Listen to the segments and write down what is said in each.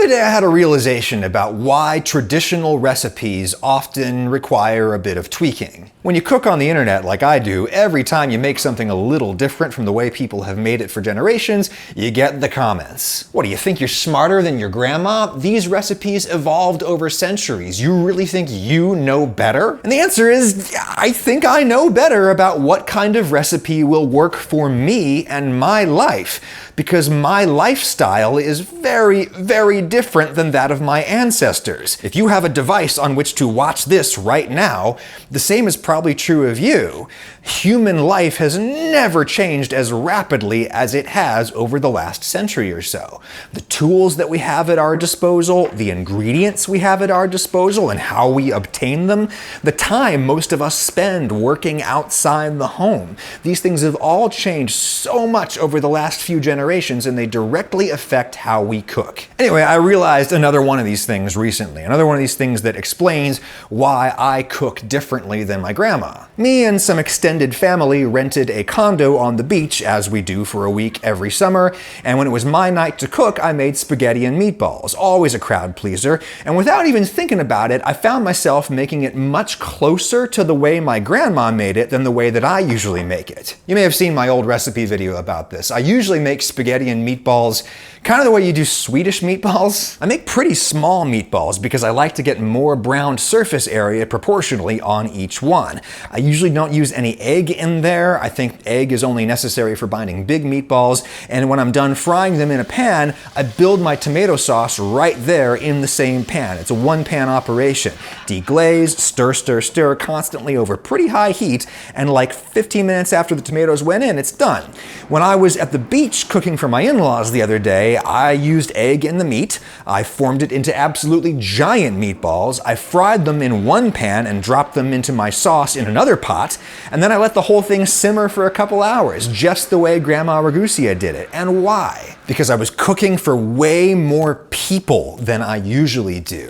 other day I had a realization about why traditional recipes often require a bit of tweaking. When you cook on the internet like I do, every time you make something a little different from the way people have made it for generations, you get the comments. What, do you think you're smarter than your grandma? These recipes evolved over centuries. You really think you know better? And the answer is, I think I know better about what kind of recipe will work for me and my life, because my lifestyle is very, very different than that of my ancestors. If you have a device on which to watch this right now, the same is probably true of you. Human life has never changed as rapidly as it has over the last century or so. The tools that we have at our disposal, the ingredients we have at our disposal, and how we obtain them, the time most of us spend working outside the home. These things have all changed so much over the last few generations, and they directly affect how we cook. Anyway, I realized another one of these things recently, another one of these things that explains why I cook differently than my grandma. Me and some extended family rented a condo on the beach, as we do for a week every summer, and when it was my night to cook, I made spaghetti and meatballs, always a crowd pleaser, and without even thinking about it, I found myself making it much closer to the way my grandma made it than the way that I usually make it. You may have seen my old recipe video about this. I usually make spaghetti and meatballs kind of the way you do Swedish meatballs. I make pretty small meatballs because I like to get more browned surface area proportionally on each one. I usually don't use any egg in there. I think egg is only necessary for binding big meatballs, and when I'm done frying them in a pan, I build my tomato sauce right there in the same pan. It's a one-pan operation. Deglaze, stir, stir, stir constantly over pretty high heat, and like 15 minutes after the tomatoes went in, it's done. When I was at the beach cooking for my in-laws the other day, I used egg in the meat. I formed it into absolutely giant meatballs. I fried them in one pan and dropped them into my sauce in another pot, and then I let the whole thing simmer for a couple hours, just the way Grandma Ragusia did it. And why? Because I was cooking for way more people than I usually do.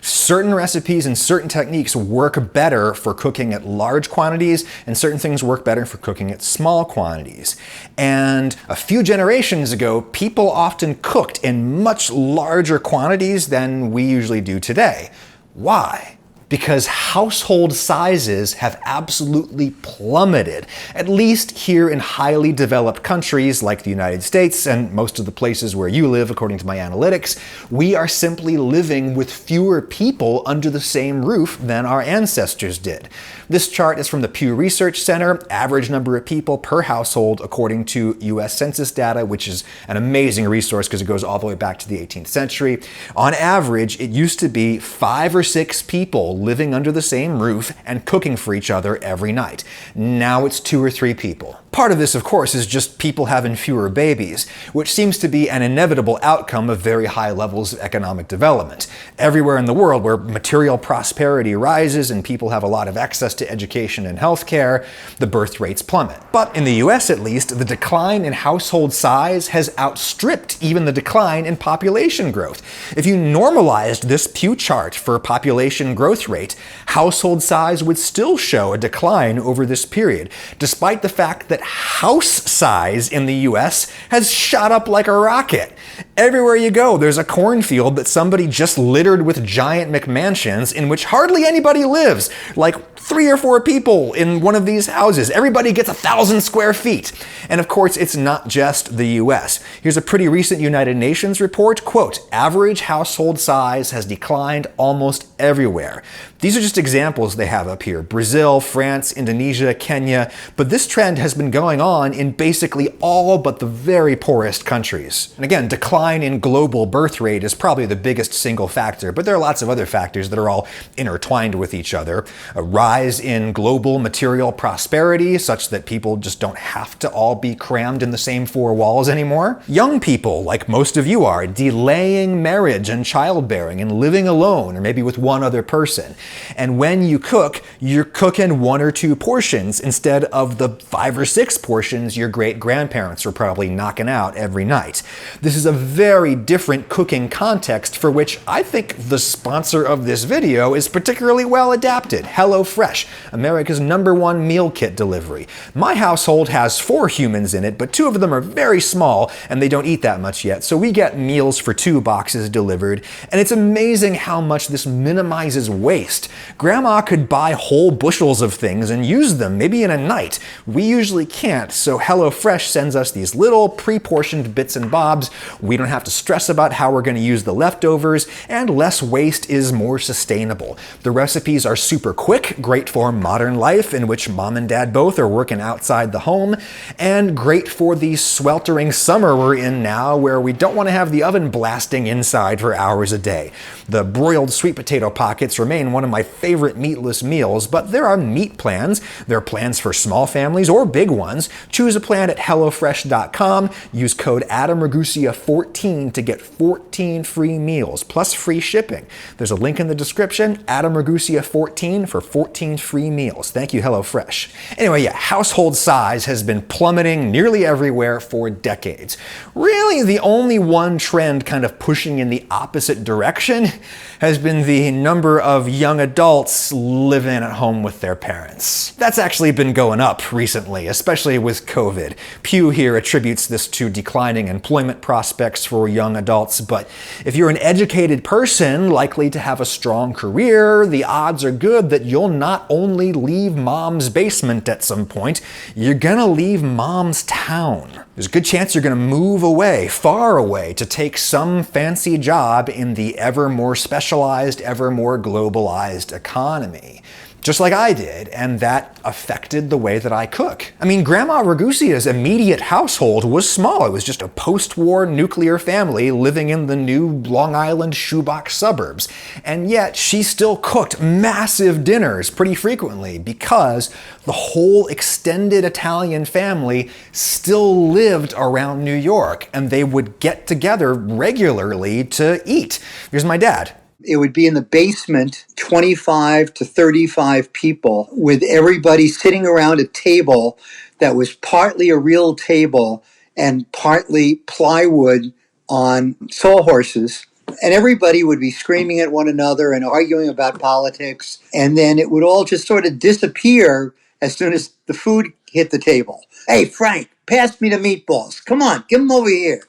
Certain recipes and certain techniques work better for cooking at large quantities, and certain things work better for cooking at small quantities. And a few generations ago, people often cooked in much larger quantities than we usually do today. Why? Because household sizes have absolutely plummeted, at least here in highly developed countries like the United States and most of the places where you live, according to my analytics. We are simply living with fewer people under the same roof than our ancestors did. This chart is from the Pew Research Center, average number of people per household according to US Census data, which is an amazing resource because it goes all the way back to the 18th century. On average, it used to be 5 or 6 people living under the same roof and cooking for each other every night. Now it's 2 or 3 people. Part of this, of course, is just people having fewer babies, which seems to be an inevitable outcome of very high levels of economic development. Everywhere in the world where material prosperity rises and people have a lot of access to education and healthcare, the birth rates plummet. But in the US at least, the decline in household size has outstripped even the decline in population growth. If you normalized this Pew chart for population growth rate, household size would still show a decline over this period, despite the fact that house size in the US has shot up like a rocket. Everywhere you go, there's a cornfield that somebody just littered with giant McMansions in which hardly anybody lives, like 3 or 4 people in one of these houses. Everybody gets 1,000 square feet. And of course, it's not just the US. Here's a pretty recent United Nations report. Quote, average household size has declined almost everywhere. These are just examples they have up here. Brazil, France, Indonesia, Kenya. But this trend has been going on in basically all but the very poorest countries. And again, decline in global birth rate is probably the biggest single factor, but there are lots of other factors that are all intertwined with each other. A rise in global material prosperity, such that people just don't have to all be crammed in the same 4 walls anymore. Young people, like most of you are, delaying marriage and childbearing and living alone, or maybe with one other person. And when you cook, you're cooking 1 or 2 portions instead of the 5 or 6 portions your great-grandparents were probably knocking out every night. This is a very different cooking context for which I think the sponsor of this video is particularly well adapted: HelloFresh, America's #1 meal kit delivery. My household has 4 humans in it, but 2 of them are very small and they don't eat that much yet, so we get meals for 2 boxes delivered, and it's amazing how much this minimizes waste. Grandma could buy whole bushels of things and use them maybe in a night. We usually can't, so HelloFresh sends us these little pre-portioned bits and bobs. We don't have to stress about how we're going to use the leftovers, and less waste is more sustainable. The recipes are super quick, great for modern life in which mom and dad both are working outside the home, and great for the sweltering summer we're in now where we don't want to have the oven blasting inside for hours a day. The broiled sweet potato pockets remain one of my favorite meatless meals, but there are meat plans. There are plans for small families or big ones. Choose a plan at HelloFresh.com. Use code AdamRagusea14 to get 14 free meals, plus free shipping. There's a link in the description, AdamRagusea14 for 14 free meals. Thank you, HelloFresh. Anyway, yeah, household size has been plummeting nearly everywhere for decades. Really, the only one trend kind of pushing in the opposite direction has been the number of young adults living at home with their parents. That's actually been going up recently, especially with COVID. Pew here attributes this to declining employment prospects for young adults, but if you're an educated person likely to have a strong career, the odds are good that you'll not only leave mom's basement at some point, you're gonna leave mom's town. There's a good chance you're gonna move away, far away, to take some fancy job in the ever more specialized, ever more globalized economy. Just like I did, and that affected the way that I cook. I mean, Grandma Ragusea's immediate household was small. It was just a post-war nuclear family living in the new Long Island shoebox suburbs. And yet, she still cooked massive dinners pretty frequently because the whole extended Italian family still lived around New York, and they would get together regularly to eat. Here's my dad. It would be in the basement, 25 to 35 people, with everybody sitting around a table that was partly a real table and partly plywood on sawhorses. And everybody would be screaming at one another and arguing about politics. And then it would all just sort of disappear as soon as the food hit the table. Hey, Frank, pass me the meatballs. Come on, give them over here.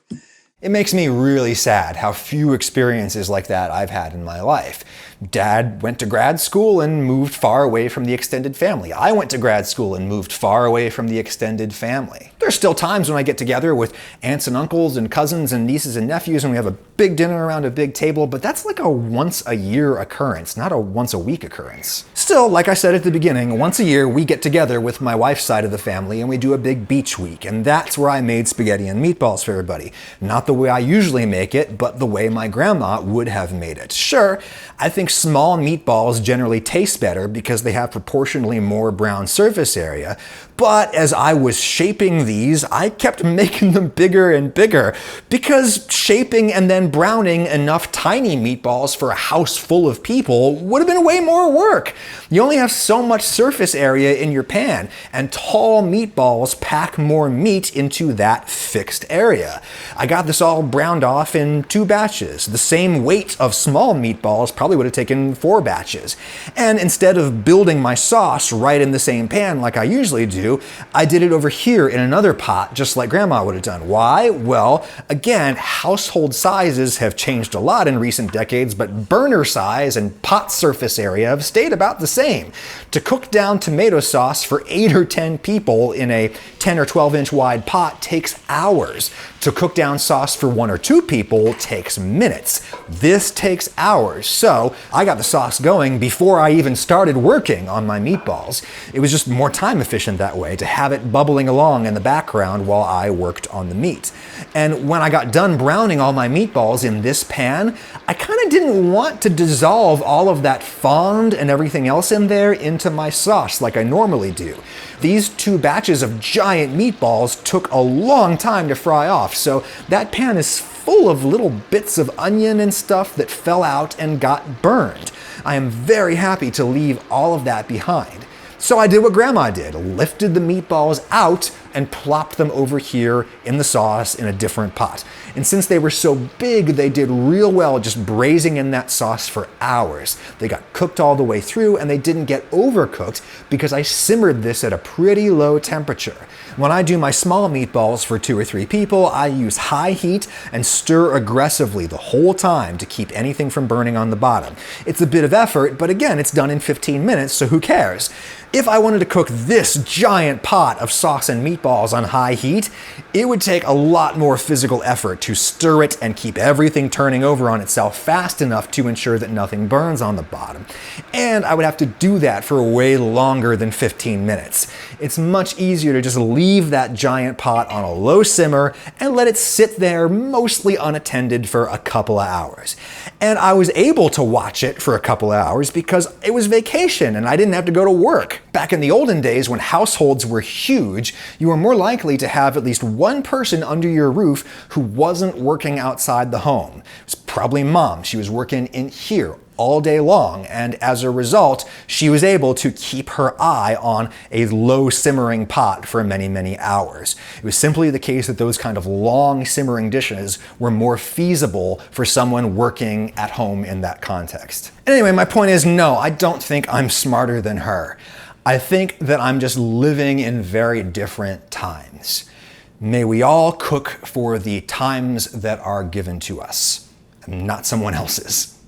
It makes me really sad how few experiences like that I've had in my life. Dad went to grad school and moved far away from the extended family. I went to grad school and moved far away from the extended family. There's still times when I get together with aunts and uncles and cousins and nieces and nephews and we have a big dinner around a big table, but that's like a once-a-year occurrence, not a once-a-week occurrence. Still, like I said at the beginning, once a year we get together with my wife's side of the family and we do a big beach week, and that's where I made spaghetti and meatballs for everybody. Not the way I usually make it, but the way my grandma would have made it. Sure, I think small meatballs generally taste better because they have proportionally more brown surface area, but as I was shaping these, I kept making them bigger and bigger because shaping and then browning enough tiny meatballs for a house full of people would have been way more work. You only have so much surface area in your pan, and tall meatballs pack more meat into that fixed area. I got this all browned off in 2 batches. The same weight of small meatballs probably would have taken 4 batches. And instead of building my sauce right in the same pan like I usually do, I did it over here in another pot just like Grandma would have done. Why? Well, again, household sizes have changed a lot in recent decades, but burner size and pot surface area have stayed about the same. To cook down tomato sauce for 8 or 10 people in a 10 or 12 inch wide pot takes hours. To cook down sauce for 1 or 2 people takes minutes. This takes hours. So I got the sauce going before I even started working on my meatballs. It was just more time efficient that way to have it bubbling along in the background while I worked on the meat. And when I got done browning all my meatballs in this pan, I kind of didn't want to dissolve all of that fond and everything else in there into my sauce like I normally do. These 2 batches of giant meatballs took a long time to fry off, so that pan is full of little bits of onion and stuff that fell out and got burned. I am very happy to leave all of that behind. So I did what Grandma did, lifted the meatballs out and plopped them over here in the sauce in a different pot. And since they were so big, they did real well just braising in that sauce for hours. They got cooked all the way through, and they didn't get overcooked because I simmered this at a pretty low temperature. When I do my small meatballs for 2 or 3 people, I use high heat and stir aggressively the whole time to keep anything from burning on the bottom. It's a bit of effort, but again, it's done in 15 minutes, so who cares? If I wanted to cook this giant pot of sauce and meatballs on high heat, it would take a lot more physical effort to stir it and keep everything turning over on itself fast enough to ensure that nothing burns on the bottom. And I would have to do that for way longer than 15 minutes. It's much easier to just leave that giant pot on a low simmer and let it sit there mostly unattended for a couple of hours. And I was able to watch it for a couple of hours because it was vacation and I didn't have to go to work. Back in the olden days, when households were huge, you were more likely to have at least one person under your roof who wasn't working outside the home. It was probably mom. She was working in here all day long, and as a result, she was able to keep her eye on a low simmering pot for many, many hours. It was simply the case that those kind of long simmering dishes were more feasible for someone working at home in that context. Anyway, my point is, no, I don't think I'm smarter than her. I think that I'm just living in very different times. May we all cook for the times that are given to us, not someone else's.